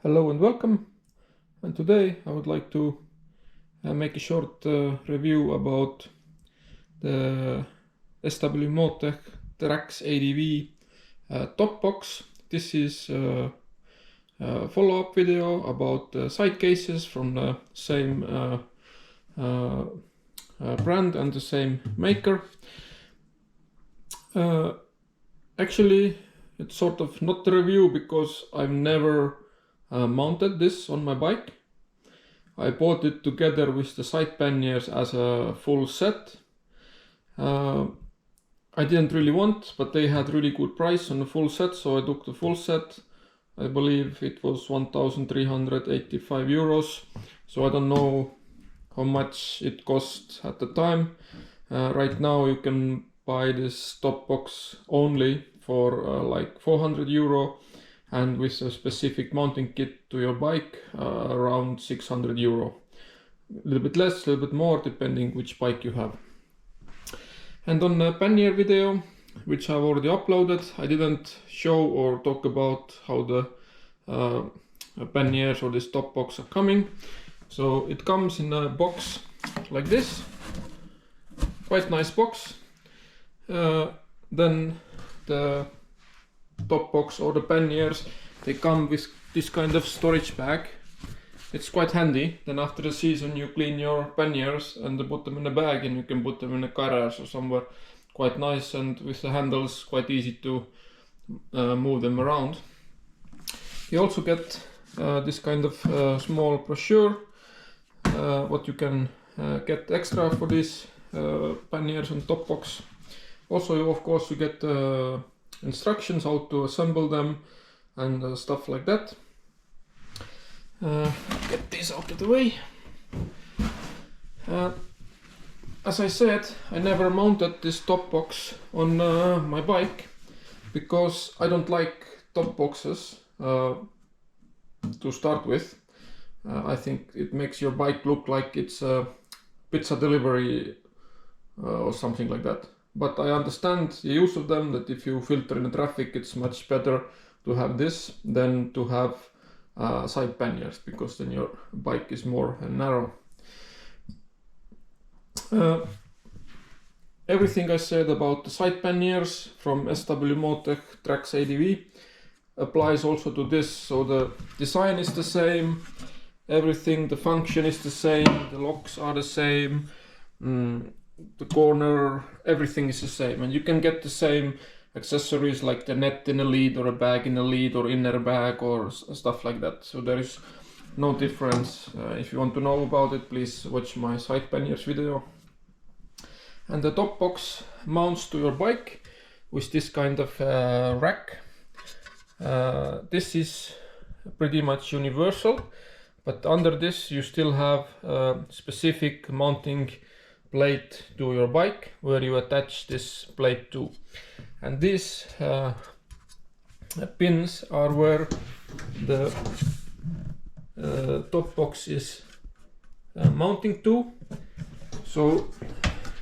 Hello and welcome, and today I would like to make a short review about the SW-Motech TraxADV top box. This is a follow-up video about the side cases from the same brand and the same maker. Actually, it's sort of not a review because I've never mounted this on my bike. I bought it together with the side panniers as a full set. I didn't really want, but they had really good price on the full set, so I took the full set. I believe it was 1,385 euros, so I don't know how much it cost at the time. Right now you can buy this top box only for like 400 euro, and with a specific mounting kit to your bike around 600 euro. A little bit less, a little bit more, depending which bike you have. And on the pannier video, which I've already uploaded, I didn't show or talk about how the panniers or this top box are coming. So it comes in a box like this, quite nice box. Then the top box or the panniers, they come with this kind of storage bag. It's quite handy. Then after the season you clean your panniers and put them in a bag, and you can put them in a garage or somewhere. Quite nice, and with the handles quite easy to move them around. You also get this kind of small brochure, what you can get extra for these panniers and top box. Also, of course, you get instructions how to assemble them and stuff like that. Get this out of the way. As I said, I never mounted this top box on my bike because I don't like top boxes to start with. I think it makes your bike look like it's a pizza delivery or something like that. But I understand the use of them, that if you filter in the traffic, it's much better to have this than to have side panniers, because then your bike is more narrow. Everything I said about the side panniers from SW-Motech TraxADV applies also to this. So the design is the same, everything, the function is the same, the locks are the same. The corner, everything is the same, and you can get the same accessories like the net in a lead or a bag in a lead or inner bag or stuff like that. So there is no difference. If you want to know about it, please watch my side panniers video. And the top box mounts to your bike with this kind of rack. This is pretty much universal, but under this you still have a specific mounting plate to your bike where you attach this plate to, and these pins are where the top box is mounting to. So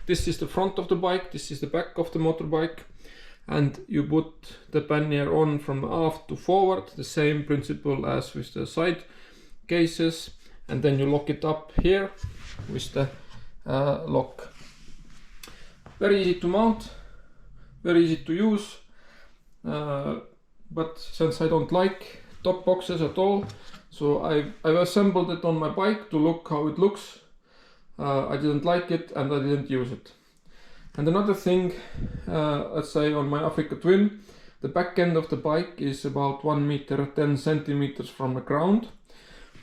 this is the front of the bike, this is the back of the motorbike, and you put the pannier on from aft to forward, the same principle as with the side cases, and then you lock it up here with the lock. Very easy to mount, very easy to use, but since I don't like top boxes at all, so I've assembled it on my bike to look how it looks. I didn't like it and I didn't use it. And another thing, let's say on my Africa Twin, the back end of the bike is about 1 meter 10 centimeters from the ground.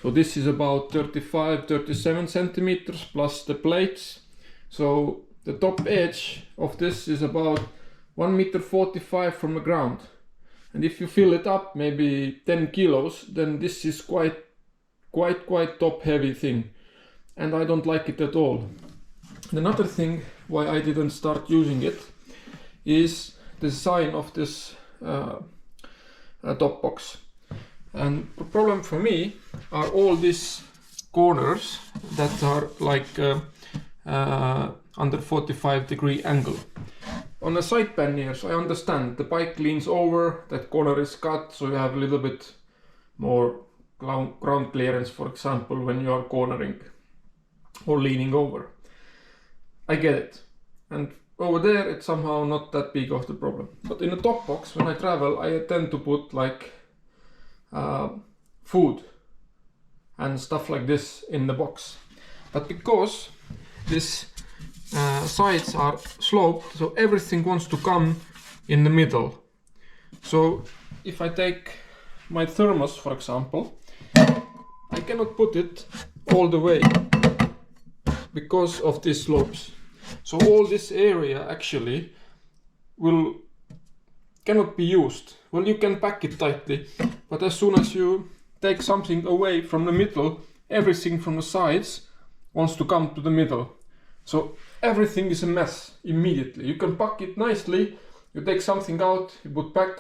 So this is about 35-37 centimeters plus the plates. So the top edge of this is about 1 meter 45 from the ground. And if you fill it up maybe 10 kilos, then this is quite top heavy thing. And I don't like it at all. And another thing why I didn't start using it is the design of this top box. And the problem for me are all these corners that are like under 45-degree angle. On the side panniers, I understand the bike leans over, that corner is cut, so you have a little bit more ground clearance, for example, when you are cornering or leaning over. I get it. And over there it's somehow not that big of the problem. But in a top box, when I travel, I tend to put like food and stuff like this in the box. But because these sides are sloped, so everything wants to come in the middle. So if I take my thermos, for example, I cannot put it all the way because of these slopes. So all this area actually cannot be used. Well, you can pack it tightly, but as soon as you take something away from the middle, everything from the sides wants to come to the middle. So everything is a mess immediately. You can pack it nicely, you take something out, you put back,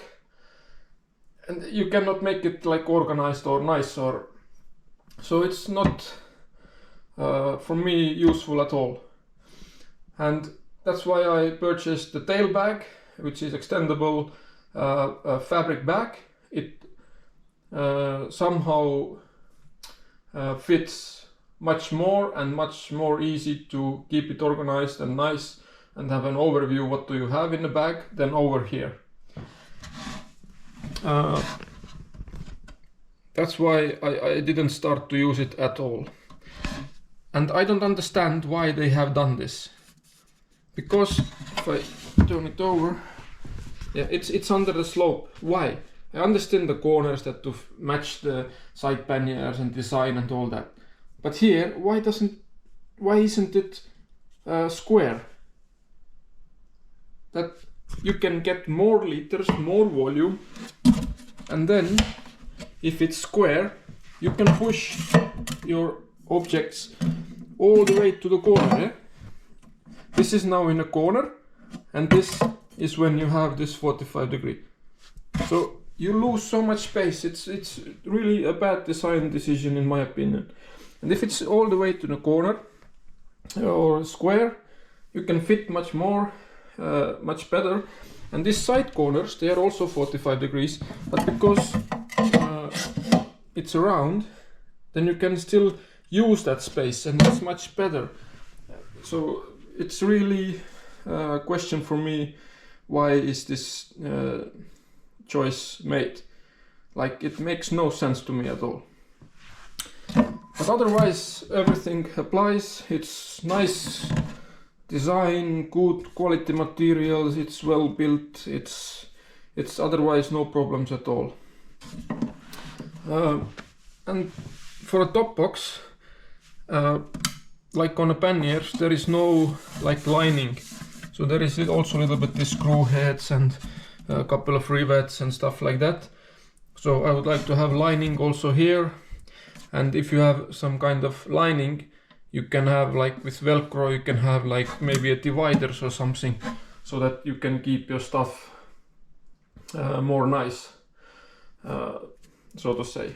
and you cannot make it like organized or nice, or so it's not for me useful at all. And that's why I purchased the tail bag, which is extendable fabric bag. It somehow fits much more and much more easy to keep it organized and nice and have an overview what do you have in the bag than over here. That's why I didn't start to use it at all. And I don't understand why they have done this. Because if I turn it over, yeah, it's under the slope. Why? I understand the corners that to match the side panniers and design and all that. But here, why isn't it square? That you can get more liters, more volume, and then if it's square, you can push your objects all the way to the corner. Eh? This is now in a corner, and this is when you have this 45 degree. So you lose so much space. It's really a bad design decision in my opinion. And if it's all the way to the corner or square, you can fit much more, much better. And these side corners, they are also 45 degrees, but because it's round, then you can still use that space, and it's much better. So it's really a question for me, why is this choice made? Like, it makes no sense to me at all. But otherwise everything applies. It's nice design, good quality materials, it's well built, it's otherwise no problems at all. And for a top box, like on a panniers, there is no like lining, so there is also a little bit the screw heads and a couple of rivets and stuff like that. So I would like to have lining also here, and if you have some kind of lining, you can have like with Velcro, you can have like maybe a dividers or something, so that you can keep your stuff more nice, so to say.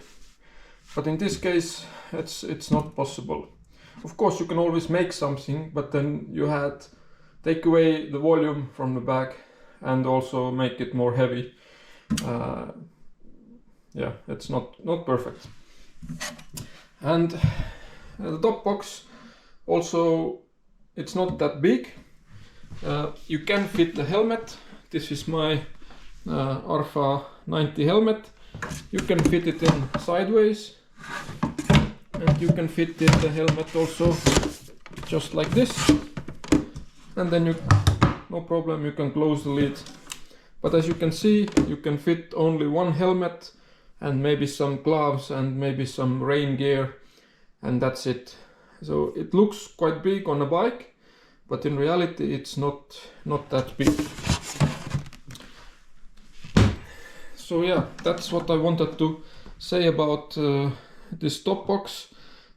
But in this case, it's not possible. Of course, you can always make something, but then you had take away the volume from the bag and also make it more heavy. Yeah, it's not perfect. And the top box also, it's not that big. You can fit the helmet. This is my Arfa 90 helmet. You can fit it in sideways, and you can fit in the helmet also just like this, and then no problem, you can close the lid. But as you can see, you can fit only one helmet and maybe some gloves and maybe some rain gear, and that's it. So it looks quite big on a bike, but in reality it's not that big. So yeah, that's what I wanted to say about this top box,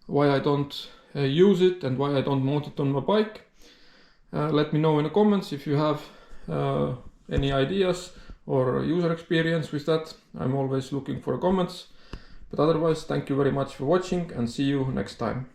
why I don't use it and why I don't mount it on my bike. Let me know in the comments if you have any ideas or user experience with that. I'm always looking for comments. But otherwise, thank you very much for watching, and see you next time.